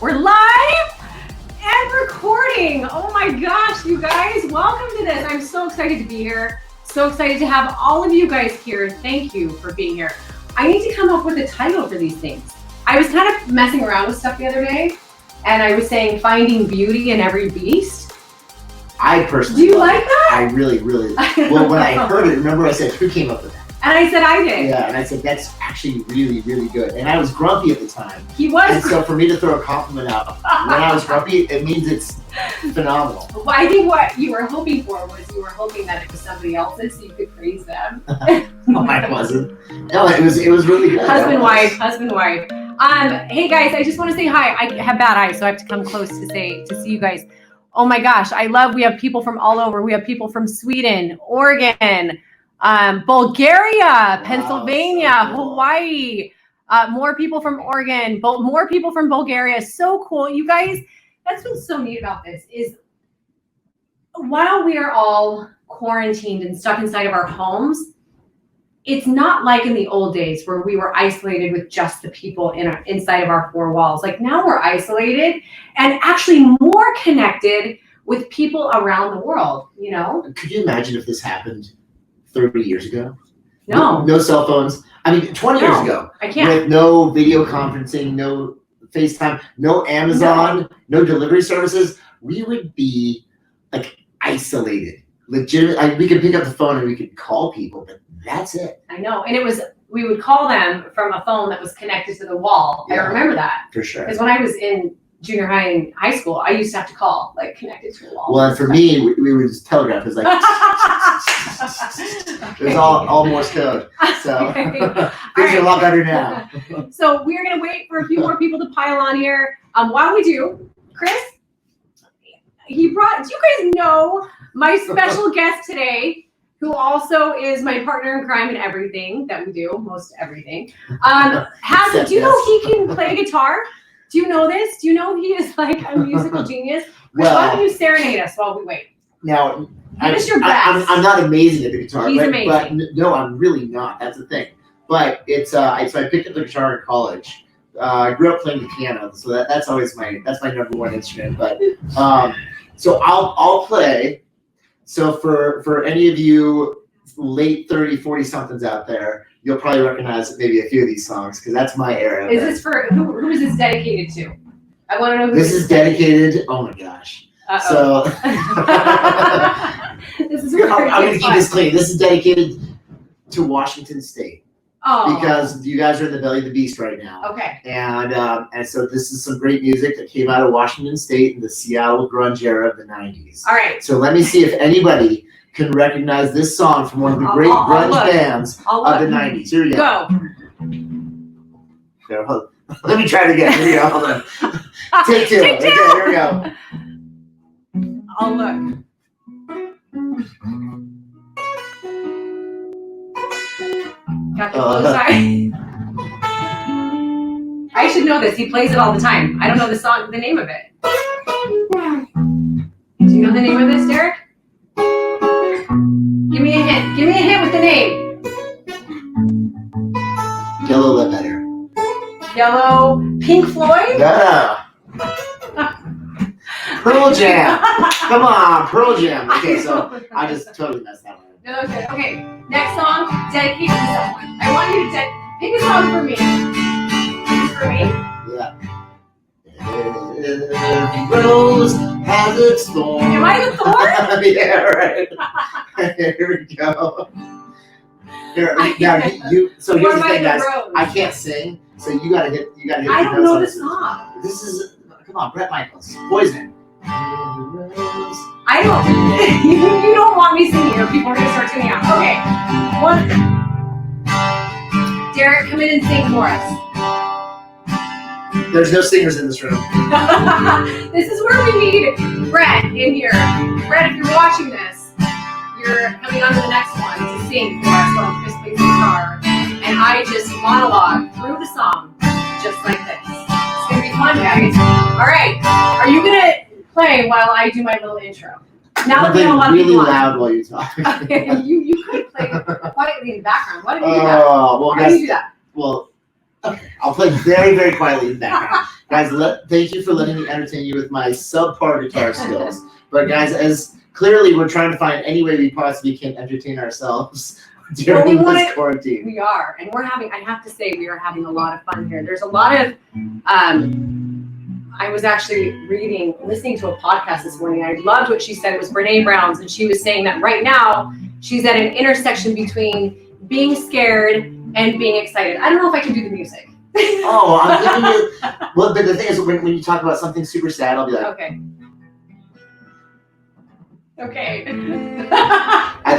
We're live and recording. Oh my gosh, you guys, welcome to this. I'm so excited to be here. So excited to have all of you guys here. Thank you for being here. I need to come up with a title for these things. I was kind of messing around with stuff the other day, and I was saying finding beauty in every beast. I personally Do you like that? I really, well, when I heard it, remember I said, who came up with that? And I said I did. Yeah, and I said, that's actually really, really good. And I was grumpy at the time. He was. And so for me to throw a compliment out when I was grumpy, it means it's phenomenal. Well, I think what you were hoping for was you were hoping that it was somebody else's so you could praise them. No, I wasn't. No, it was really good. Husband, wife. Hey guys, I just want to say hi. I have bad eyes, so I have to come close to see you guys. Oh my gosh, we have people from all over. We have people from Sweden, Oregon, Bulgaria, Pennsylvania, so cool. Hawaii, more people from Oregon, more people from Bulgaria. So cool. You guys, that's what's so neat about this is while we are all quarantined and stuck inside of our homes, it's not like in the old days where we were isolated with just the people inside of our four walls. Like now we're isolated and actually more connected with people around the world, you know? Could you imagine if this happened 30 years ago? No. No cell phones. I mean, 20 years ago. I can't. With no video conferencing, no FaceTime, no Amazon, no delivery services, we would be like isolated. Legitimate. We could pick up the phone and we could call people, but that's it. I know. And we would call them from a phone that was connected to the wall. Yeah, I remember that. For sure. Because when I was in junior high and high school, I used to have to call, like, connected to the wall. Well, and for me, we would just telegraph. It was like, it was all Morse code. So things are a lot better now. So we're going to wait for a few more people to pile on here. While we do, Chris, do you guys know my special guest today, who also is my partner in crime in everything that we do, most everything. Do you know he can play guitar? Do you know this? Do you know he is like a musical genius? Well, why don't you serenade us while we wait? Now, give us your best. I'm not amazing at the guitar. He's amazing. But no, I'm really not. That's the thing. But it's so I picked up the guitar in college. I grew up playing the piano, so that's always my number one instrument. But so I'll play. So for any of you late 30, 40 somethings out there, you'll probably recognize maybe a few of these songs because that's my era. Is this for who is this dedicated to? I want to know who this is dedicated. Oh my gosh. Uh-oh. So this is I'm going to keep this clean. This is dedicated to Washington State. Oh. Because you guys are in the belly of the beast right now. Okay. And so this is some great music that came out of Washington State in the Seattle grunge era of the 90s. All right. So let me see if anybody can recognize this song from one of the great grunge bands of the 90s. Here we go. Go. Let me try it again. Here we go. Hold on. Take two. Take two. Okay, here we go. I'll look. Got the blue side. I should know this. He plays it all the time. I don't know the name of it. Do you know the name of this, Derek? Give me a hint. Give me a hint with the name. Yellow Love Better. Yellow. Pink Floyd? Yeah. Pearl Jam. Come on, Pearl Jam. Okay, so I just totally messed that one up. No, okay. Okay. Next song, dedicated to someone. I want you to pick a song for me. For me? Yeah. Every rose has its thorn. Am I the thorn? Yeah, right. Here we go. Here, now so here's the thing, guys. I can't sing, so you gotta hit. I don't know the song. This is come on, Bret Michaels, Poison. I don't. You don't want me singing, or people are gonna start tuning out. Okay. One. Derek, come in and sing for us. There's no singers in this room. This is where we need Brett in here. Brett, if you're watching this, you're coming on to the next one to sing for us while Chris plays guitar, and I just monologue through the song, just like this. It's gonna be fun, guys. All right. Are you gonna play while I do my little intro? Now that we have a lot of people really loud while you talk. Okay, you could play quietly in the background. Why don't you do that? Well, Why do you do that? Well, okay. I'll play very, very quietly in the background. Guys, thank you for letting me entertain you with my subpar guitar skills. But guys, as clearly we're trying to find any way we possibly can entertain ourselves during this quarantine. We are, and I have to say, we are having a lot of fun here. There's a lot of, I was actually listening to a podcast this morning. I loved what she said. It was Brene Brown's, and she was saying that right now she's at an intersection between being scared and being excited. I don't know if I can do the music. Oh, I'm giving you. Well, but the thing is, when you talk about something super sad, I'll be like, okay. And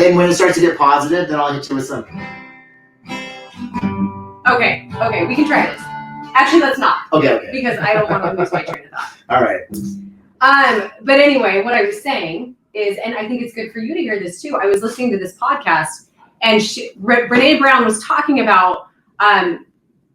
then when it starts to get positive, then I'll hit you with something. Okay, we can try this. Actually, let's not. Okay. Because I don't want to lose my train of thought. All right. But anyway, what I was saying is, and I think it's good for you to hear this too. I was listening to this podcast, and Brene Brown was talking about.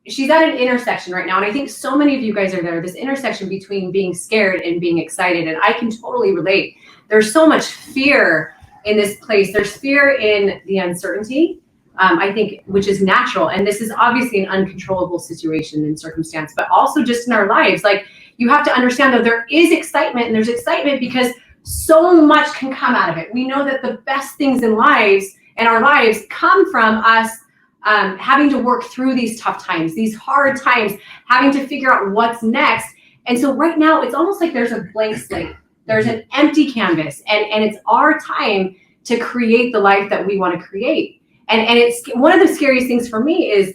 She's at an intersection right now, and I think so many of you guys are there. This intersection between being scared and being excited, and I can totally relate. There's so much fear in this place. There's fear in the uncertainty. I think, which is natural. And this is obviously an uncontrollable situation and circumstance, but also just in our lives. Like, you have to understand that there is excitement, and there's excitement because so much can come out of it. We know that the best things in our lives come from us having to work through these tough times, these hard times, having to figure out what's next. And so right now it's almost like there's a blank slate. There's an empty canvas, and it's our time to create the life that we want to create. And it's one of the scariest things for me is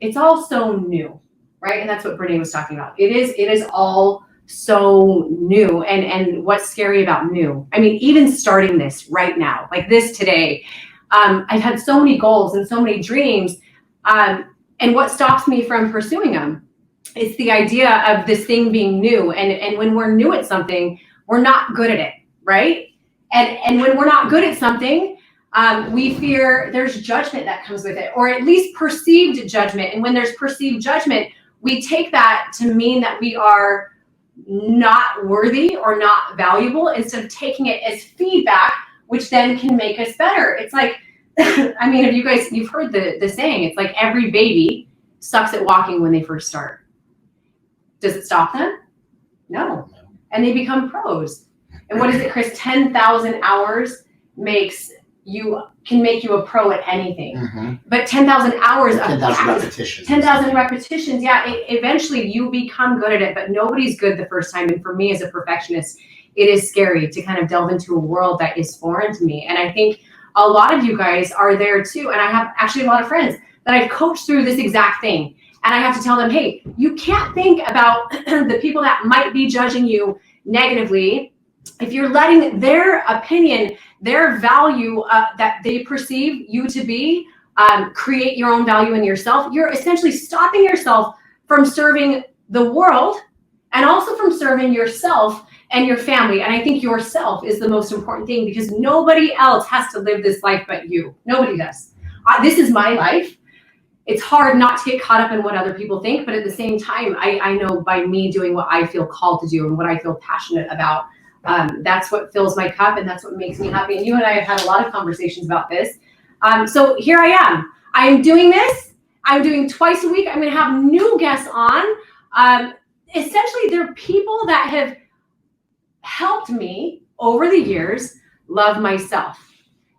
it's all so new, right? And that's what Brene was talking about. It is all so new. And what's scary about new? I mean, even starting this right now, like this today, I've had so many goals and so many dreams. And what stops me from pursuing them? It's the idea of this thing being new. And when we're new at something, we're not good at it, right? And when we're not good at something, we fear there's judgment that comes with it, or at least perceived judgment. And when there's perceived judgment, we take that to mean that we are not worthy or not valuable, instead of taking it as feedback, which then can make us better. It's like, I mean, if you've heard the saying, it's like every baby sucks at walking when they first start. Does it stop them? No. And they become pros. And what is it, Chris? 10,000 hours can make you a pro at anything. Mm-hmm. But 10,000 hours of 10,000 repetitions. 10,000 repetitions. Yeah. Eventually you become good at it, but nobody's good the first time. And for me as a perfectionist, it is scary to kind of delve into a world that is foreign to me. And I think a lot of you guys are there too. And I have actually a lot of friends that I've coached through this exact thing. And I have to tell them, hey, you can't think about the people that might be judging you negatively. If you're letting their opinion, their value that they perceive you to be, create your own value in yourself, you're essentially stopping yourself from serving the world and also from serving yourself and your family. And I think yourself is the most important thing, because nobody else has to live this life but you. Nobody does. This is my life. It's hard not to get caught up in what other people think, but at the same time, I know by me doing what I feel called to do and what I feel passionate about, that's what fills my cup, and that's what makes me happy. And you and I have had a lot of conversations about this. So here I am. I'm doing this. I'm doing twice a week. I'm going to have new guests on. Essentially, they're people that have helped me over the years love myself,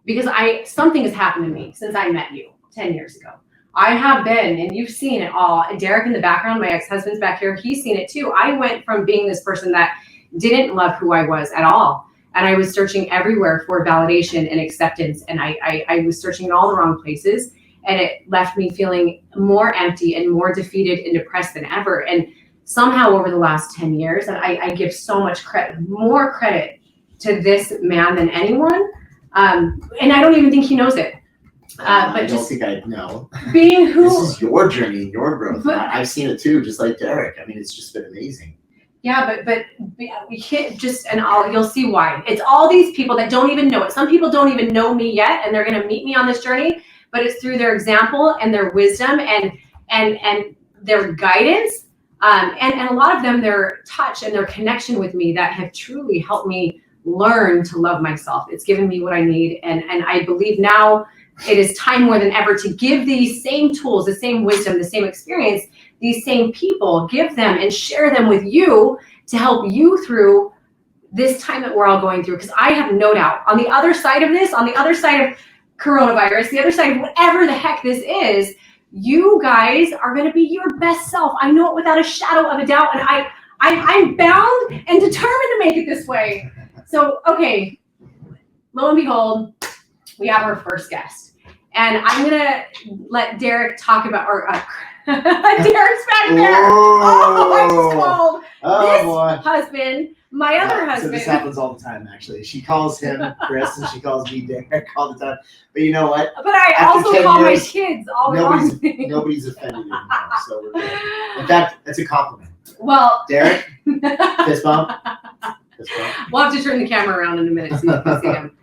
because something has happened to me since I met you 10 years ago. I have been, and you've seen it all. Derek in the background, my ex-husband's back here, he's seen it too. I went from being this person that didn't love who I was at all, and I was searching everywhere for validation and acceptance, and I was searching in all the wrong places, and it left me feeling more empty and more defeated and depressed than ever. And somehow over the last 10 years, and I give so much credit, more credit to this man than anyone, and I don't even think he knows it. But I don't think I know. Being who this is your journey, your growth. I've seen it too, just like Derek. I mean, it's just been amazing. Yeah, but we can't just, and you'll see why. It's all these people that don't even know it. Some people don't even know me yet, and they're going to meet me on this journey. But it's through their example and their wisdom and their guidance, and a lot of them, their touch and their connection with me, that have truly helped me learn to love myself. It's given me what I need, and I believe now it is time more than ever to give these same tools, the same wisdom, the same experience these same people, give them and share them with you to help you through this time that we're all going through. Because I have no doubt on the other side of this, on the other side of coronavirus, the other side of whatever the heck this is, you guys are going to be your best self. I know it without a shadow of a doubt. And I'm bound and determined to make it this way. So, okay, lo and behold, we have our first guest. And I'm going to let Derek talk about, or Derek's back there. Oh, I'm just called this husband, my other husband. So this happens all the time, actually. She calls him Chris and she calls me Derek all the time. But you know what? But I also call my kids all the time. Nobody's offended anymore, so we're good. In fact, that's a compliment. Well, Derek, fist bump. We'll have to turn the camera around in a minute so you can see him.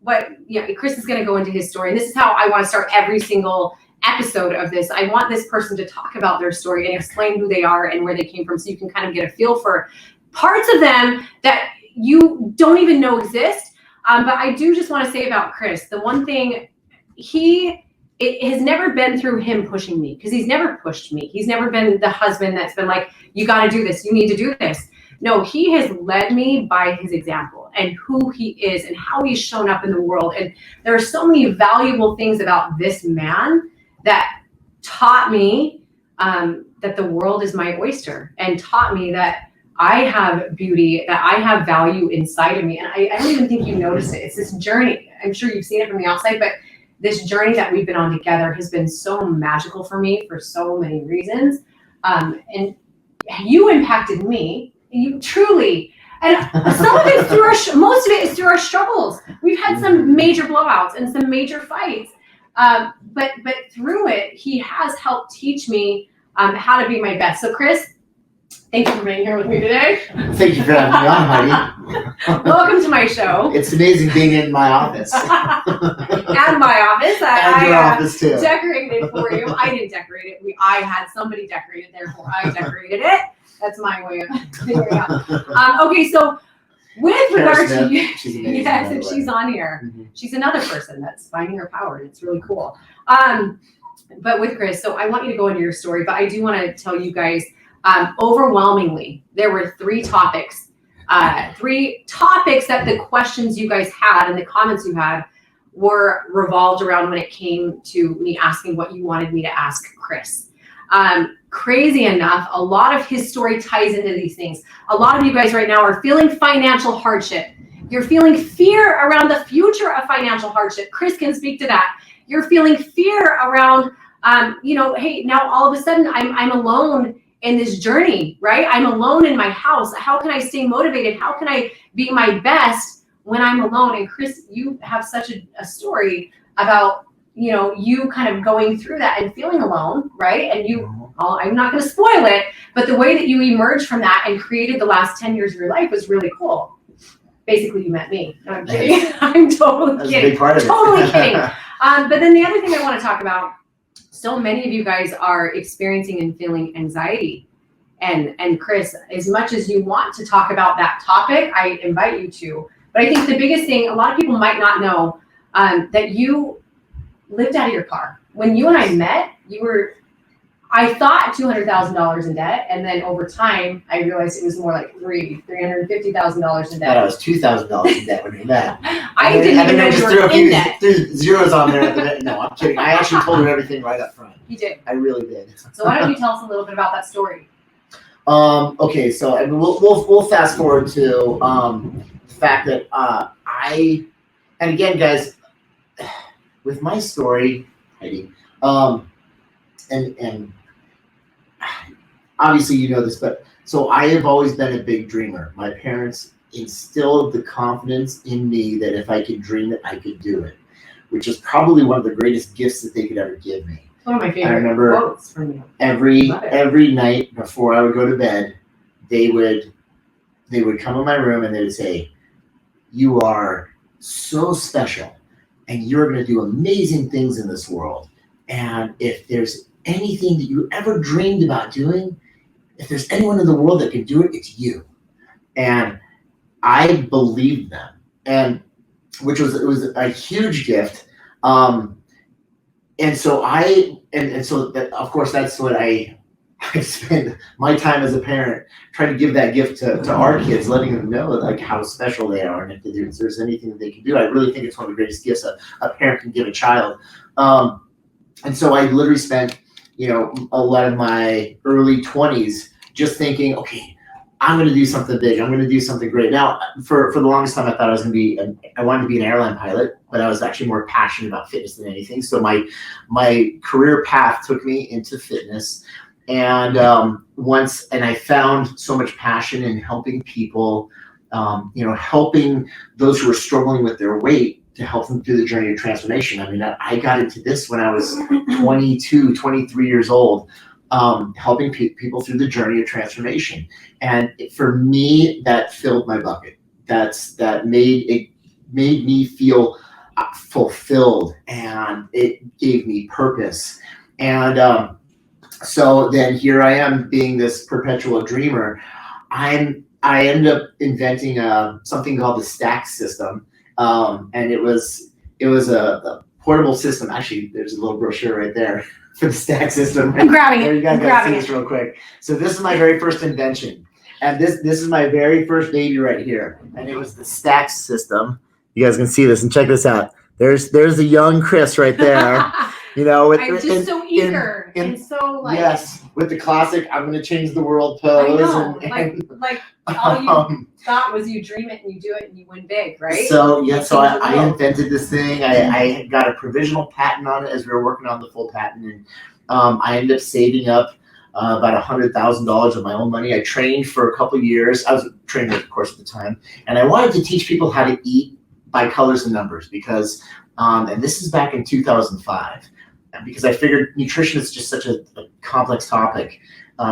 But Chris is going to go into his story. And this is how I want to start every single episode of this. I want this person to talk about their story and explain who they are and where they came from, so you can kind of get a feel for parts of them that you don't even know exist. But I do just want to say about Chris, the one thing, it has never been through him pushing me, because he's never pushed me. He's never been the husband that's been like, you got to do this, you need to do this. No, he has led me by his example and who he is and how he's shown up in the world. And there are so many valuable things about this man that taught me that the world is my oyster, and taught me that I have beauty, that I have value inside of me. And I don't even think you notice it. It's this journey. I'm sure you've seen it from the outside, but this journey that we've been on together has been so magical for me for so many reasons. And you impacted me. You truly, and some of it's through most of it is through our struggles. We've had some major blowouts and some major fights. But through it, he has helped teach me how to be my best. So Chris, thank you for being here with me today. Thank you for having me on, Heidi. Welcome to my show. It's amazing being in my office. And my office. And your office too. Decorated for you. I didn't decorate it. I had somebody decorate it, therefore I decorated it. That's my way of figuring it out. Okay, so with regard to you, she's amazing, yes, if she's on here, she's another person that's finding her power, and it's really cool. But with Chris, so I want you to go into your story, but I do want to tell you guys, overwhelmingly, there were three topics that the questions you guys had and the comments you had were revolved around when it came to me asking what you wanted me to ask Chris. Crazy enough, a lot of his story ties into these things. A lot of you guys right now are feeling financial hardship. You're feeling fear around the future of financial hardship. Chris can speak to that. You're feeling fear around, hey, now all of a sudden I'm alone in this journey, right? I'm alone in my house. How can I stay motivated? How can I be my best when I'm alone? And Chris, you have such a story about, you kind of going through that and feeling alone, right? And I'm not going to spoil it, but the way that you emerged from that and created the last 10 years of your life was really cool. Basically, you met me. No, I'm kidding. I'm totally That's kidding. A big part of it. Totally kidding. But then the other thing I want to talk about, so many of you guys are experiencing and feeling anxiety. And Chris, as much as you want to talk about that topic, I invite you to. But I think the biggest thing, a lot of people might not know, that you lived out of your car. When you and I met, I thought $200,000 in debt, and then over time, I realized it was more like $350,000 in debt. I was $2,000 in debt when we met. I didn't even know you were in debt. Threw zeros on there. No, I'm kidding. I actually told her everything right up front. You did. I really did. So why don't you tell us a little bit about that story? Okay, so I mean, we'll fast forward to the fact that and again, guys, with my story, Heidi, and obviously you know this, but so I have always been a big dreamer. My parents instilled the confidence in me that if I could dream it, I could do it, which is probably one of the greatest gifts that they could ever give me. One of my favorite I remember quotes from you. Every night before I would go to bed, they would come in my room and they would say, "You are so special, and you're going to do amazing things in this world. And if there's anything that you ever dreamed about doing, if there's anyone in the world that can do it, it's you." And I believed them, and it was a huge gift. and so of course that's what I spend my time as a parent trying to give that gift to our kids, letting them know like how special they are, and if there's anything that they can do. I really think it's one of the greatest gifts a parent can give a child. And so I literally spent, a lot of my early 20s just thinking, okay, I'm going to do something big. I'm going to do something great. Now, for the longest time, I thought I wanted to be an airline pilot, but I was actually more passionate about fitness than anything. So my career path took me into fitness. And I found so much passion in helping people, helping those who are struggling with their weight, to help them through the journey of transformation. I mean, I got into this when I was 22, 23 years old, helping people through the journey of transformation. And for me, that filled my bucket. That made me feel fulfilled, and it gave me purpose. And so then here I am being this perpetual dreamer. I ended up inventing something called the stack system. And it was a portable system. Actually, there's a little brochure right there for the stack system. I'm grabbing it. There, you guys gotta see this real quick. So this is my very first invention, and this is my very first baby right here. And it was the stack system. You guys can see this, and check this out. There's the young Chris right there. I'm just so eager and so like. Yes, with the classic "I'm going to change the world" pose. I know, like all you thought was you dream it and you do it and you win big, right? So I invented this thing. I got a provisional patent on it as we were working on the full patent, and I ended up saving up about $100,000 of my own money. I trained for a couple of years. I was a trainer, of course, at the time, and I wanted to teach people how to eat by colors and numbers because, and this is back in 2005. Because I figured nutrition is just such a complex topic.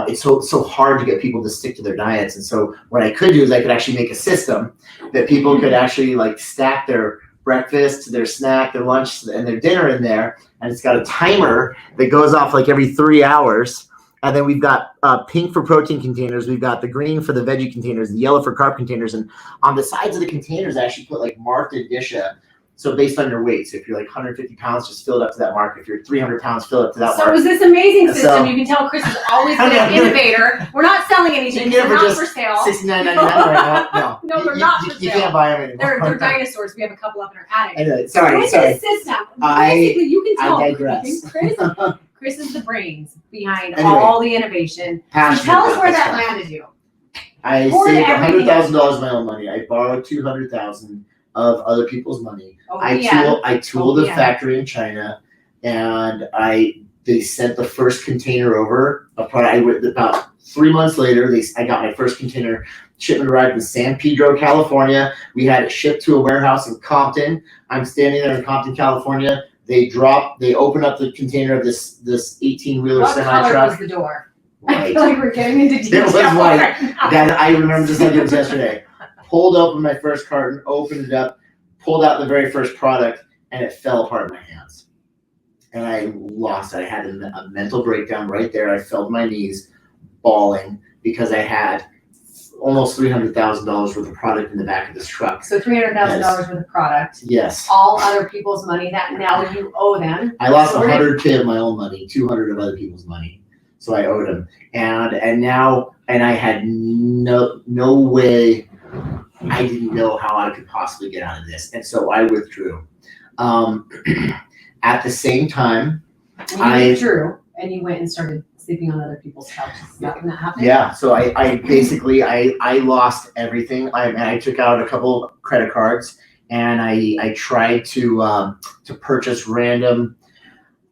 It's so hard to get people to stick to their diets. And so what I could do is I could actually make a system that people could actually like stack their breakfast, their snack, their lunch, and their dinner in there. And it's got a timer that goes off like every 3 hours. And then we've got pink for protein containers. We've got the green for the veggie containers, the yellow for carb containers. And on the sides of the containers, I actually put like marked indicia. So based on your weight, so if you're like 150 pounds, just fill it up to that mark. If you're 300 pounds, fill it up to that mark. So it was this amazing system. You can tell Chris is always been an innovator. We're not selling anything. They're not for sale. $69.99 right now. No, they're not for sale. You can't buy them anymore. They're dinosaurs. We have a couple up in our attic. Anyway, sorry. This system. Basically, you can tell. I digress. Chris is the brains behind all the innovation. So tell us where that landed you. I saved $100,000 of my own money. I borrowed $200,000 of other people's money. I tooled a factory in China, and they sent the first container over. About 3 months later, I got my first container. Shipment arrived in San Pedro, California. We had it shipped to a warehouse in Compton. I'm standing there in Compton, California. They open up the container of this 18-wheeler semi-truck. What color was the door? White. I feel like we're getting into detail. It was white. I remember just like it was yesterday. Pulled open my first carton, opened it up, pulled out the very first product, and it fell apart in my hands. And I lost it. I had a mental breakdown right there. I fell to my knees, bawling, because I had almost $300,000 worth of product in the back of this truck. So $300,000 worth of product. Yes. All other people's money that now you owe them. I lost $100K of my own money, $200 of other people's money. So I owed them. And I had no way. I didn't know how I could possibly get out of this. And so I withdrew. At the same time, you withdrew and you went and started sleeping on other people's couches. Is that when that happened? Yeah. So I basically lost everything. I took out a couple of credit cards, and I tried to purchase random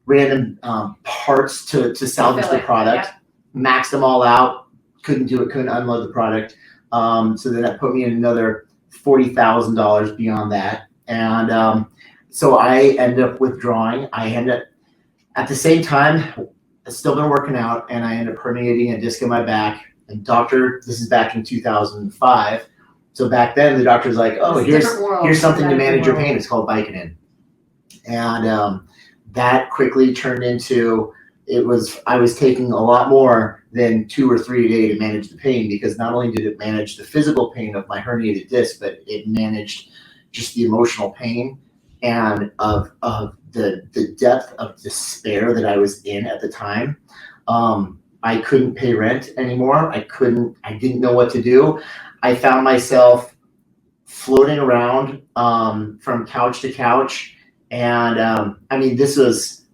parts to salvage the product. Yep. Maxed them all out. Couldn't do it. Couldn't unload the product. So then that put me in another $40,000 beyond that. And so I ended up withdrawing. At the same time, I've still been working out, and I ended up herniating a disc in my back. And this is back in 2005. So back then, the doctor's like, oh, here's something to manage your pain. It's called Vicodin. And that quickly turned into, I was taking a lot more than 2 or 3 a day to manage the pain, because not only did it manage the physical pain of my herniated disc, but it managed just the emotional pain and of the depth of despair that I was in at the time. I couldn't pay rent anymore. I didn't know what to do. I found myself floating around from couch to couch. And I mean, this was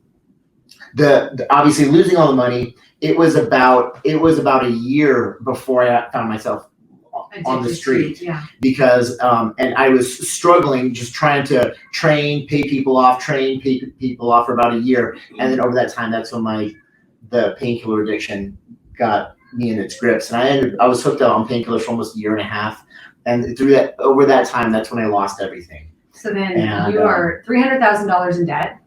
the obviously losing all the money. It was about a year before I found myself on the street, because and I was struggling, just trying to train people off for about a year. And then over that time, that's when the painkiller addiction got me in its grips. And I was hooked out on painkillers for almost a year and a half. And over that time, that's when I lost everything. So then you are $300,000 in debt.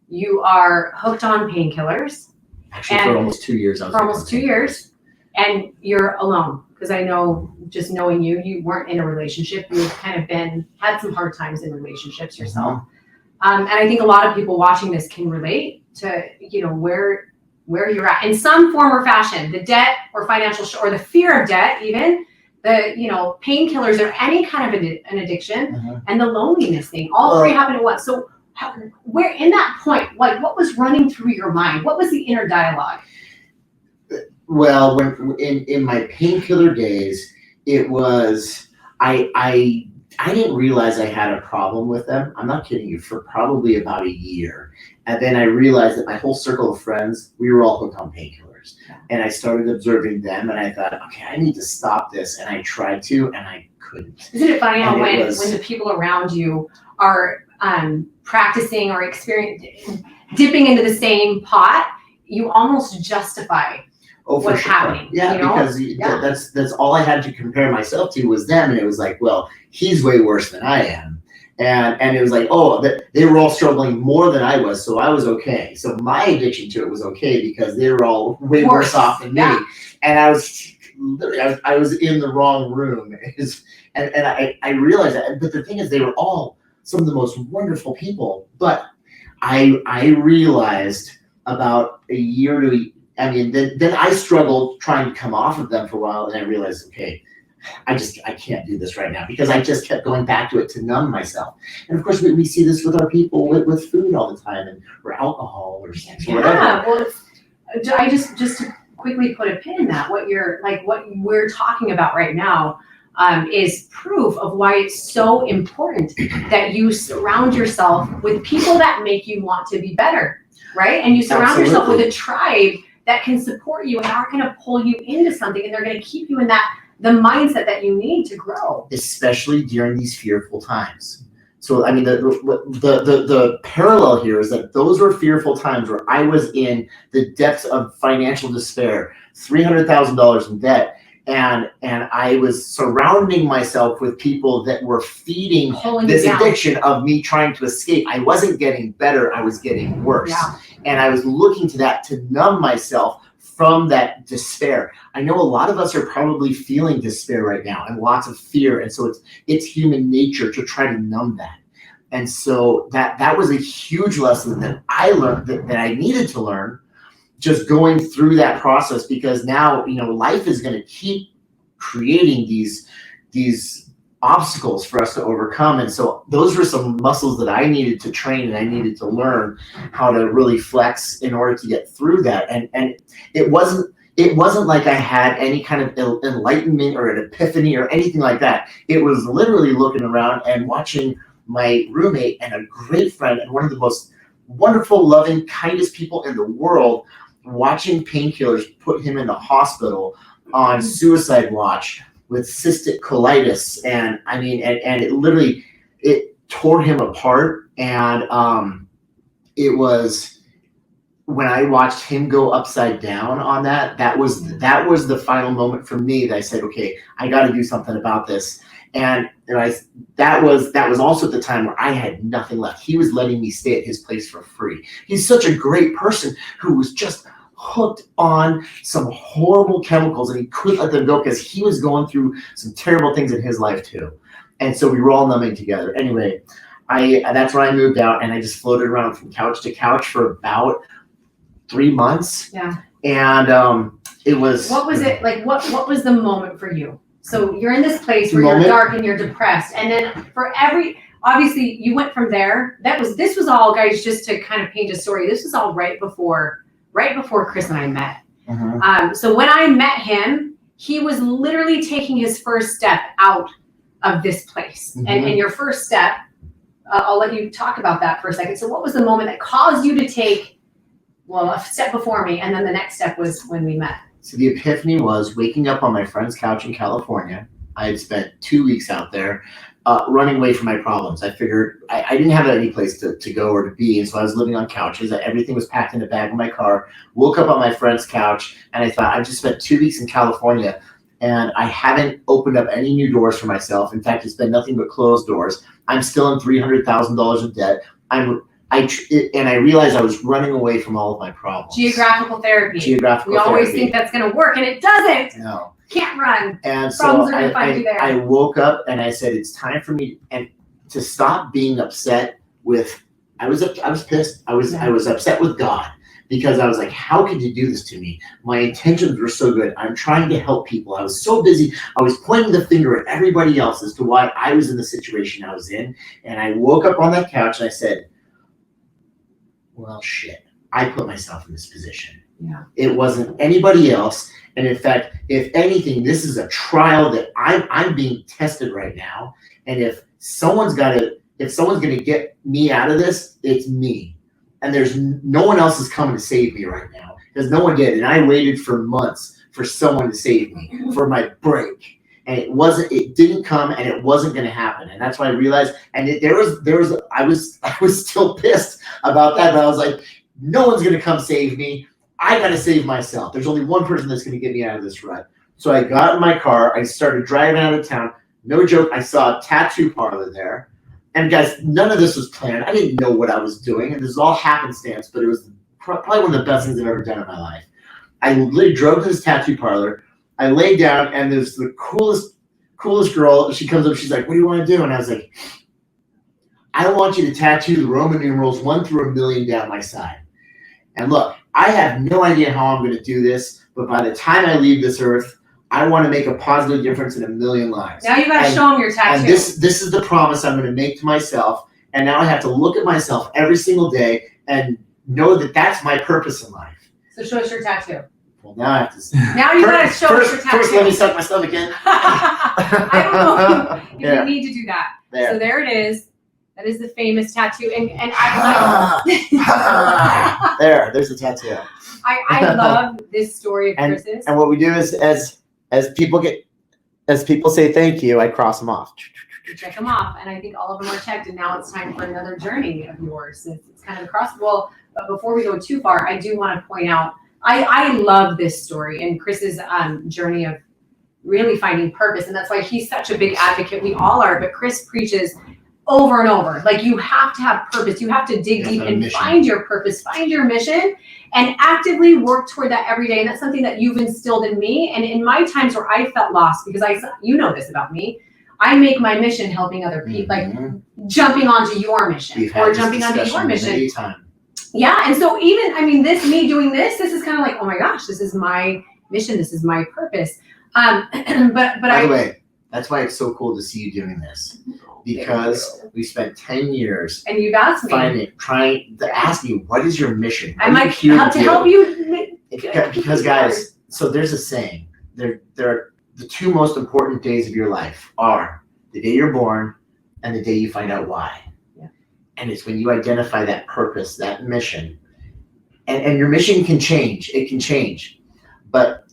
You are hooked on painkillers. Actually, for almost 2 years. For almost 2 years. And you're alone. Because I know, just knowing you weren't in a relationship. You've kind of had some hard times in relationships yourself. And I think a lot of people watching this can relate to, where you're at in some form or fashion, the debt or financial or the fear of debt, even the painkillers or any kind of an addiction, and the loneliness thing. All three happen at once. So where in that point, like, what was running through your mind? What was the inner dialogue? Well, when in my painkiller days, it was I didn't realize I had a problem with them. I'm not kidding you, for probably about a year. And then I realized that my whole circle of friends, we were all hooked on painkillers. And I started observing them, and I thought, okay, I need to stop this. And I tried to, and I couldn't. Isn't it funny how when the people around you are practicing or dipping into the same pot, you almost justify what's happening? Yeah, because that's all I had to compare myself to was them. And it was like, well, he's way worse than I am. And it was like, they were all struggling more than I was, so I was okay. So my addiction to it was okay because they were all way worse off than me. And I was in the wrong room. And I realized that. But the thing is, they were all some of the most wonderful people. But I realized about a year to, then I struggled trying to come off of them for a while, and I realized, okay, I can't do this right now, because I just kept going back to it to numb myself. And of course, we see this with our people with food all the time, or alcohol or sex or whatever. Yeah, well, I just to quickly put a pin in that, what we're talking about right now is proof of why it's so important that you surround yourself with people that make you want to be better, right? And you surround yourself with a tribe that can support you and are going to pull you into something, and they're going to keep you in the mindset that you need to grow, especially during these fearful times. So I mean, the parallel here is that those were fearful times where I was in the depths of financial despair, $300,000 in debt, and I was surrounding myself with people that were feeding this addiction of me trying to escape. I wasn't getting better, I was getting worse. And I was looking to that to numb myself from that despair. I know a lot of us are probably feeling despair right now and lots of fear. And so it's human nature to try to numb that. And so that was a huge lesson that I learned that I needed to learn, just going through that process, because now, life is going to keep creating these obstacles for us to overcome. And so those were some muscles that I needed to train, and I needed to learn how to really flex in order to get through that. And it wasn't like I had any kind of enlightenment or an epiphany or anything like that. It was literally looking around and watching my roommate and a great friend and one of the most wonderful, loving, kindest people in the world, watching painkillers put him in the hospital on suicide watch with cystic colitis. And it literally, it tore him apart. And it was, when I watched him go upside down on that was the final moment for me that I said, okay, I got to do something about this. And that was also the time where I had nothing left. He was letting me stay at his place for free. He's such a great person who was just hooked on some horrible chemicals, and he couldn't let them go because he was going through some terrible things in his life too. And so we were all numbing together. Anyway, that's when I moved out, and I just floated around from couch to couch for about 3 months. Yeah. And it was. What was it like? What was the moment for you? So you're in this place where you're dark and you're depressed, and then obviously you went from there. This was all, guys, just to kind of paint a story. This was all right before Chris and I met. So when I met him, he was literally taking his first step out of this place. And your first step, I'll let you talk about that for a second. So what was the moment that caused you to take, well, a step before me, and then the next step was when we met? So the epiphany was waking up on my friend's couch in California. I had spent 2 weeks out there running away from my problems. I figured I didn't have any place to go or to be, and so I was living on couches. Everything was packed in the back of my car. Woke up on my friend's couch, and I thought, I just spent 2 weeks in California, and I haven't opened up any new doors for myself. In fact, it's been nothing but closed doors. I'm still in $300,000 of debt. And I realized I was running away from all of my problems. Geographical therapy. We always think that's going to work, and it doesn't. No. Can't run. And Problems so are going to find you there. I woke up and I said, it's time for me to stop being upset with. I was pissed. I was upset with God, because I was like, how could you do this to me? My intentions were so good. I'm trying to help people. I was so busy. I was pointing the finger at everybody else as to why I was in the situation I was in. And I woke up on that couch and I said, well, shit, I put myself in this position. Yeah. It wasn't anybody else. And in fact, if anything, this is a trial that I'm being tested right now. And if someone's going to get me out of this, it's me. And there's no one else is coming to save me right now, because no one did. And I waited for months for someone to save me for my break. And it didn't come, and it wasn't going to happen. And that's why I realized, and I was still pissed about that, but I was like, no one's going to come save me. I got to save myself. There's only one person that's going to get me out of this rut. So I got in my car. I started driving out of town. No joke. I saw a tattoo parlor there. And guys, none of this was planned. I didn't know what I was doing. And this is all happenstance, but it was probably one of the best things I've ever done in my life. I literally drove to this tattoo parlor. I laid down, and there's the coolest girl. She comes up. She's like, what do you want to do? And I was like, I want you to tattoo the Roman numerals 1 through 1,000,000 down my side. And look, I have no idea how I'm going to do this, but by the time I leave this earth, I want to make a positive difference in 1,000,000 lives. Now you got to show them your tattoo. And this is the promise I'm going to make to myself. And now I have to look at myself every single day and know that that's my purpose in life. So show us your tattoo. Well, now I have to. Now you got to show us your tattoo. First, let me suck my stomach in. I don't know if you need to do that. There. So there it is. That is the famous tattoo, and I love. There's the tattoo. I love this story of Chris's. And what we do is, as people say thank you, I cross them off. You check them off, and I think all of them are checked. And now it's time for another journey of yours. It's kind of across. Well, but before we go too far, I do want to point out I love this story and Chris's journey of really finding purpose, and that's why he's such a big advocate. We all are, but Chris preaches over and over. Like, you have to have purpose. You have to dig deep and find your purpose, find your mission, and actively work toward that every day. And that's something that you've instilled in me. And in my times where I felt lost, because you know this about me, I make my mission helping other people, like jumping onto your mission or jumping onto your mission. Yeah. And so even, me doing this is kind of like, oh my gosh, this is my mission. This is my purpose. But by the way, that's why it's so cool to see you doing this, because we spent 10 years and you've asked me, trying to ask you, what is your mission? I'm like, how to help you. Because guys, so there's a saying, there are the two most important days of your life are the day you're born and the day you find out why. Yeah. And it's when you identify that purpose, that mission, and your mission can change. It can change, but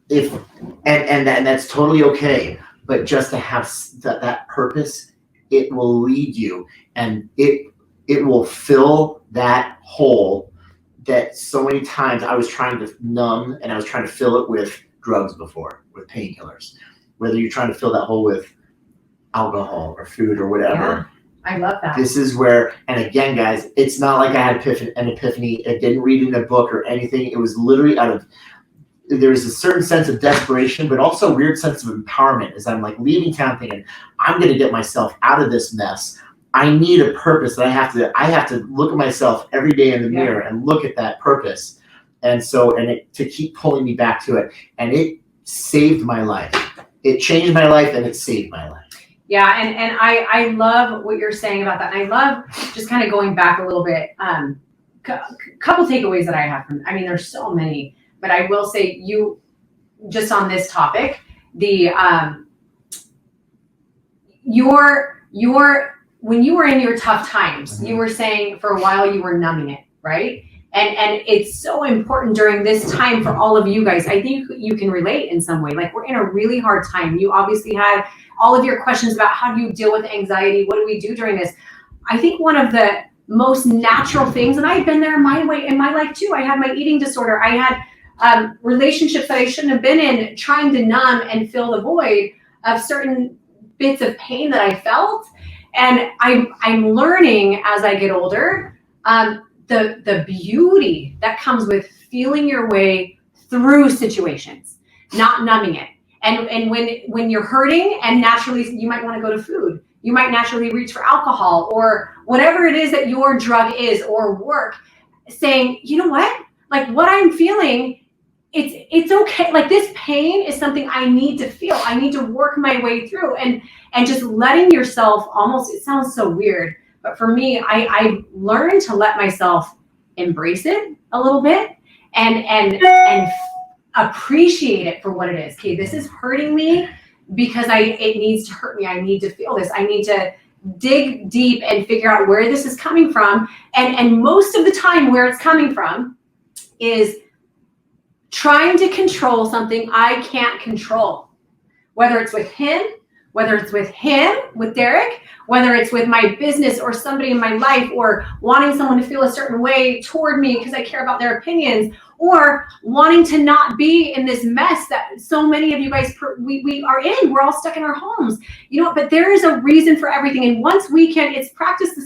that's totally okay. But just to have that purpose, it will lead you, and it will fill that hole that so many times I was trying to numb, and I was trying to fill it with drugs before, with painkillers. Whether you're trying to fill that hole with alcohol or food or whatever. Yeah, I love that. This is where, and again, guys, it's not like I had an epiphany. I didn't read in a book or anything. It was literally there was a certain sense of desperation, but also a weird sense of empowerment as I'm like leaving town thinking, I'm going to get myself out of this mess. I need a purpose. And I have to look at myself every day in the mirror and look at that purpose. And so, to keep pulling me back to it. And it saved my life. It changed my life and it saved my life. Yeah, and I love what you're saying about that. And I love just kind of going back a little bit. Couple takeaways that I have from, I mean, there's so many, but I will say you, just on this topic, the when you were in your tough times, you were saying for a while you were numbing it, right? And it's so important during this time for all of you guys. I think you can relate in some way. Like, we're in a really hard time. You obviously had all of your questions about how do you deal with anxiety? What do we do during this? I think one of the most natural things, and I've been there in my life too. I had my eating disorder. I had relationships that I shouldn't have been in, trying to numb and fill the void of certain bits of pain that I felt. And I'm learning as I get older, the beauty that comes with feeling your way through situations, not numbing it. And when you're hurting, and naturally you might want to go to food, you might naturally reach for alcohol or whatever it is that your drug is, or work, saying, you know what, like what I'm feeling, it's okay. Like, this pain is something I need to feel. I need to work my way through, and just letting yourself almost, it sounds so weird, but for me, I learned to let myself embrace it a little bit and appreciate it for what it is. Okay, this is hurting me because it needs to hurt me. I need to feel this. I need to dig deep and figure out where this is coming from. And most of the time where it's coming from is trying to control something I can't control, whether it's with him, whether it's with Derek, whether it's with my business or somebody in my life, or wanting someone to feel a certain way toward me because I care about their opinions, or wanting to not be in this mess that so many of you guys, we are in. We're all stuck in our homes, you know, but there is a reason for everything. And once we can, it's practice the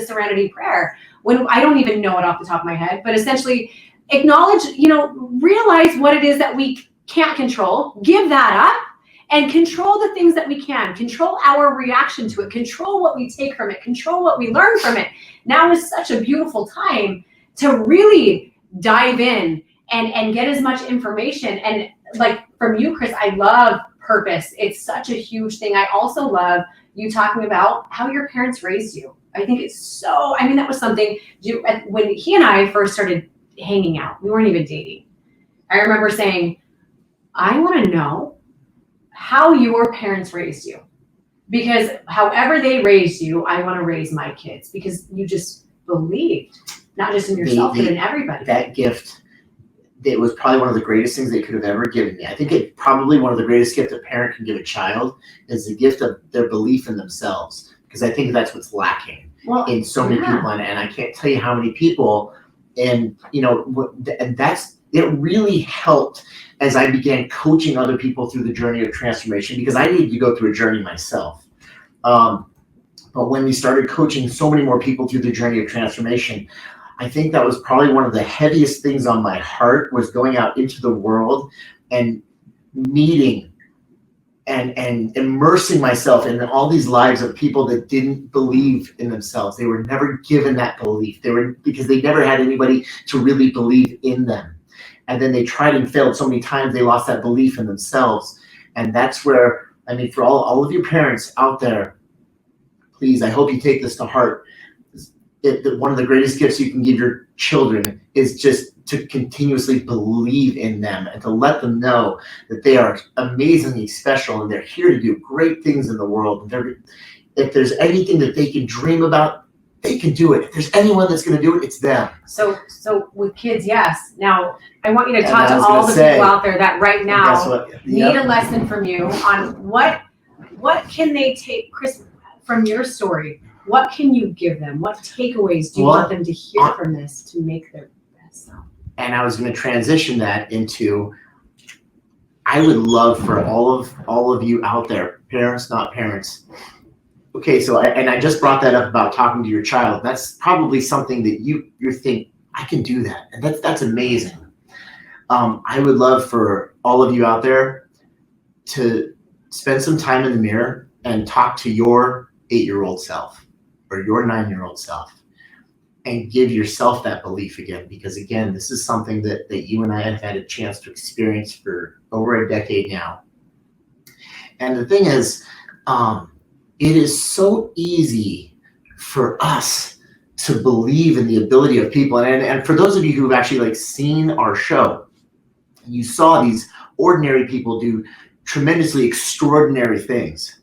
serenity prayer. When I don't even know it off the top of my head, but essentially acknowledge, you know, realize what it is that we can't control, give that up, and control the things that we can, control our reaction to it, control what we take from it, control what we learn from it. Now is such a beautiful time to really dive in and get as much information. And like from you, Chris, I love purpose. It's such a huge thing. I also love you talking about how your parents raised you. I think it's so, I mean, that was something when he and I first started hanging out, we weren't even dating. I remember saying, I want to know how your parents raised you, because however they raised you, I want to raise my kids, because you just believed, not just in yourself, but in everybody. That gift, it was probably one of the greatest things they could have ever given me. I think it probably one of the greatest gifts a parent can give a child is the gift of their belief in themselves, because I think that's what's lacking in so many people. And I can't tell you how many people, and you know, and it really helped as I began coaching other people through the journey of transformation, because I needed to go through a journey myself. But when we started coaching so many more people through the journey of transformation, I think that was probably one of the heaviest things on my heart, was going out into the world and meeting and immersing myself in all these lives of people that didn't believe in themselves. They were never given that belief. Because they never had anybody to really believe in them. And then they tried and failed so many times, they lost that belief in themselves. And that's where, I mean, for all of your parents out there, please, I hope you take this to heart. One of the greatest gifts you can give your children is just to continuously believe in them, and to let them know that they are amazingly special and they're here to do great things in the world. And if there's anything that they can dream about, they can do it. If there's anyone that's going to do it, it's them. So with kids, yes. Now, I want you to talk to all the people out there that right now need a lesson from you on what can they take, Chris, from your story. What can you give them? What takeaways do you want them to hear from this to make their best self? And I was going to transition that into, I would love for all of you out there, parents, not parents. Okay, so I just brought that up about talking to your child. That's probably something that you think, I can do that, and that's amazing. I would love for all of you out there to spend some time in the mirror and talk to your 8-year-old self or your 9-year-old self, and give yourself that belief again. Because again, this is something that you and I have had a chance to experience for over a decade now. And the thing is, it is so easy for us to believe in the ability of people. And for those of you who've actually like seen our show, you saw these ordinary people do tremendously extraordinary things.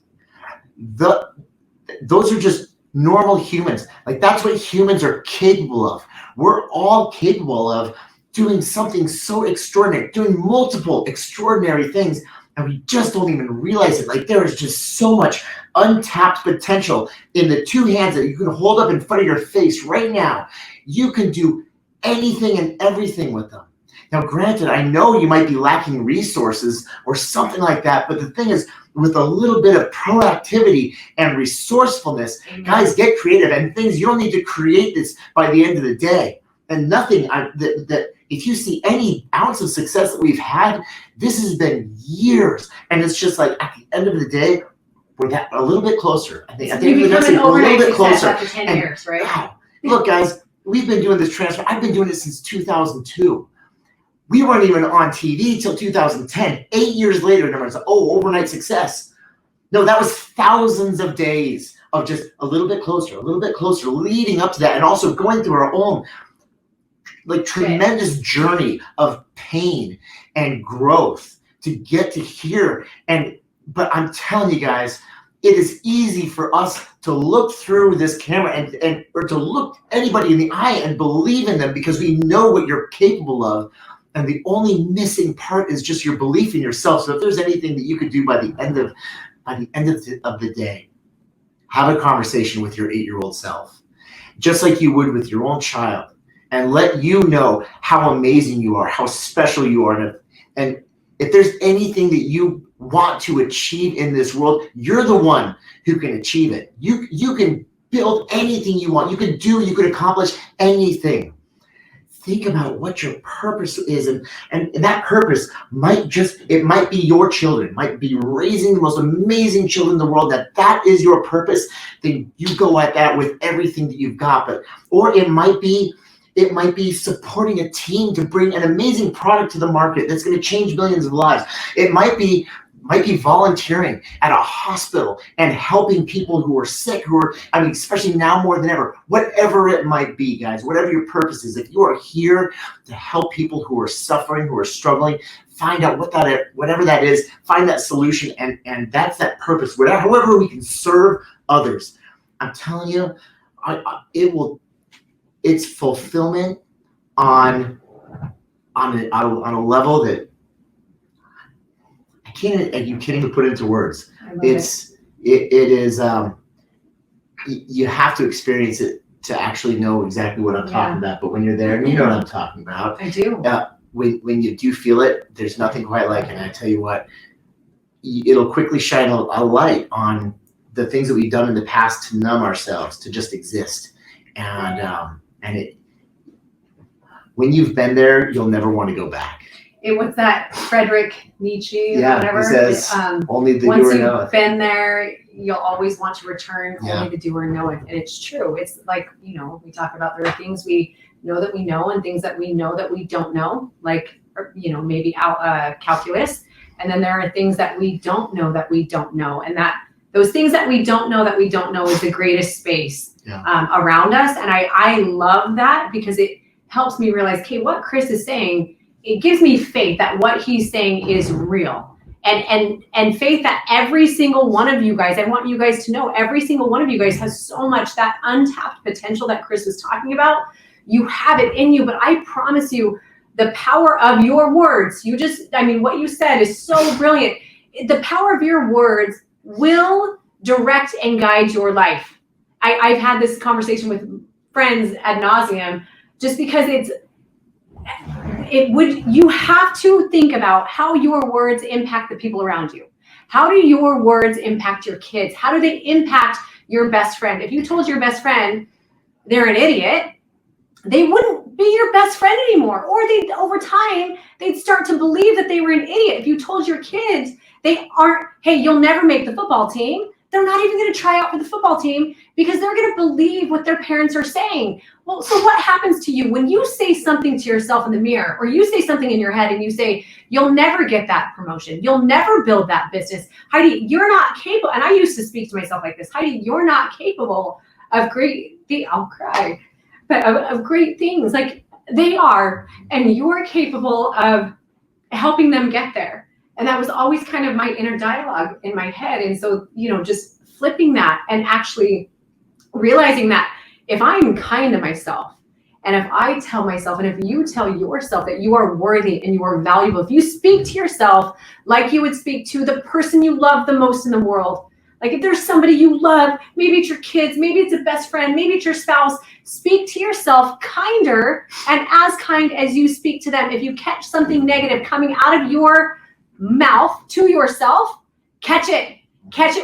Those are just normal humans. Like that's what humans are capable of. We're all capable of doing something so extraordinary, doing multiple extraordinary things, and we just don't even realize it. Like there is just so much untapped potential in the two hands that you can hold up in front of your face right now. You can do anything and everything with them. Now, granted, I know you might be lacking resources or something like that, but the thing is, with a little bit of proactivity and resourcefulness, guys, get creative. And things, you don't need to create this by the end of the day. And nothing that if you see any ounce of success that we've had, this has been years. And it's just like at the end of the day, we're that a little bit closer. I think you become an overnight success closer. After 10 years, right? Wow. Look, guys, we've been doing this transfer. I've been doing it since 2002. We weren't even on TV till 2010. 8 years later, everyone's like, oh, overnight success. No, that was thousands of days of just a little bit closer, leading up to that, and also going through our own like tremendous journey of pain and growth to get to here. But I'm telling you guys, it is easy for us to look through this camera and or to look anybody in the eye and believe in them because we know what you're capable of. And the only missing part is just your belief in yourself. So if there's anything that you could do by the end of the day, have a conversation with your 8-year-old self, just like you would with your own child, and let you know how amazing you are, how special you are. And if there's anything that you want to achieve in this world, you're the one who can achieve it. You can build anything you want. You can accomplish anything. Think about what your purpose is, and that purpose might be your children, might be raising the most amazing children in the world. That is your purpose. Then you go at that with everything that you've got. Or it might be supporting a team to bring an amazing product to the market that's going to change millions of lives. It might be volunteering at a hospital and helping people who are sick, especially now more than ever. Whatever it might be, guys, whatever your purpose is, if you are here to help people who are suffering, who are struggling, find out whatever that is, find that solution, and that's that purpose. However we can serve others, I'm telling you, it's fulfillment on a level that you can't even put into words. It is you have to experience it to actually know exactly what I'm talking about. But when you're there, and you know what I'm talking about. I do. When you do feel it, there's nothing quite like it. And I tell you what, it'll quickly shine a light on the things that we've done in the past to numb ourselves, to just exist. And when you've been there, you'll never want to go back. What's that, Friedrich Nietzsche or whatever? He says, only the doer knoweth. Once you've been there, you'll always want to return. Only the doer knoweth. And it's true. It's like, we talk about there are things we know that we know and things that we know that we don't know, like, maybe calculus. And then there are things that we don't know that we don't know. And those things that we don't know is the greatest space around us. And I love that because it helps me realize, okay, what Chris is saying, it gives me faith that what he's saying is real, and faith that every single one of you guys, I want you guys to know, every single one of you guys has so much, that untapped potential that Chris was talking about. You have it in you, but I promise you, the power of your words, what you said is so brilliant. The power of your words will direct and guide your life. I've had this conversation with friends ad nauseum, just because you have to think about how your words impact the people around you. How do your words impact your kids? How do they impact your best friend? If you told your best friend they're an idiot, they wouldn't be your best friend anymore. Or over time, they'd start to believe that they were an idiot. If you told your kids hey, you'll never make the football team, they're not even going to try out for the football team because they're going to believe what their parents are saying. Well, so what happens to you when you say something to yourself in the mirror, or you say something in your head and you say, you'll never get that promotion, you'll never build that business, Heidi, you're not capable. And I used to speak to myself like this, Heidi, you're not capable of great things. I'll cry, but of great things. Like, they are, and you're capable of helping them get there. And that was always kind of my inner dialogue in my head. And so, just flipping that and actually realizing that if I'm kind to myself, and if I tell myself, and if you tell yourself that you are worthy and you are valuable, if you speak to yourself like you would speak to the person you love the most in the world, like if there's somebody you love, maybe it's your kids, maybe it's a best friend, maybe it's your spouse, speak to yourself kinder and as kind as you speak to them. If you catch something negative coming out of your mouth to yourself, catch it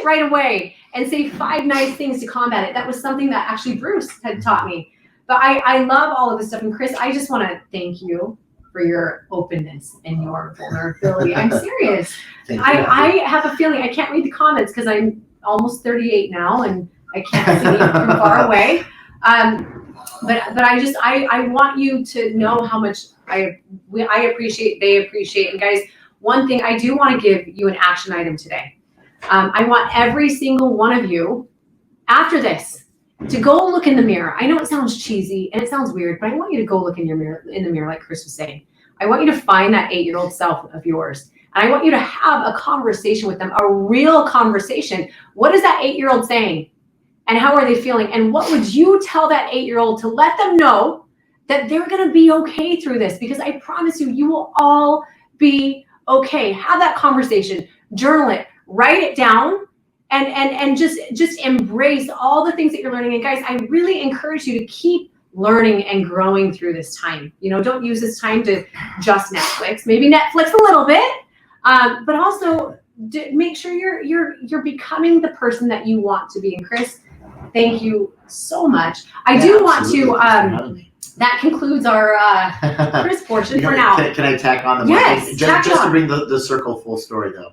right away and say 5 nice things to combat it. That was something that actually Bruce had taught me. But I love all of this stuff. And Chris, I just want to thank you for your openness and your vulnerability. I'm serious. I have a feeling, I can't read the comments because I'm almost 38 now and I can't see from far away. But I want you to know how much I appreciate, they appreciate. And guys, one thing I do want to give you an action item today. I want every single one of you after this to go look in the mirror. I know it sounds cheesy and it sounds weird, but I want you to go look in the mirror like Chris was saying. I want you to find that 8-year-old self of yours. And I want you to have a conversation with them, a real conversation. What is that 8-year-old saying? And how are they feeling? And what would you tell that 8-year-old to let them know that they're going to be okay through this? Because I promise you, you will all be okay. Have that conversation, journal it, write it down, and just embrace all the things that you're learning. And guys, I really encourage you to keep learning and growing through this time. Don't use this time to just Netflix, maybe Netflix a little bit, but also make sure you're becoming the person that you want to be. And Chris, thank you so much. I do want to, that concludes our Chris portion for now. Can I tack on the yes, just to bring the circle full story though.